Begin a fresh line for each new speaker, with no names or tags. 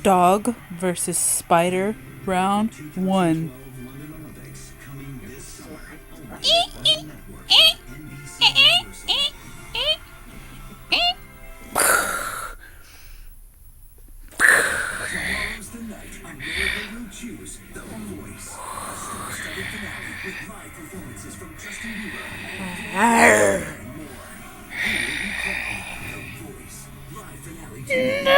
Dog versus Spider, round one.
Tomorrow's the night on where will choose The Voice. A star-studded finale with live performances from Justin Bieber and more. Who will be crowned The Voice? Live finale tonight.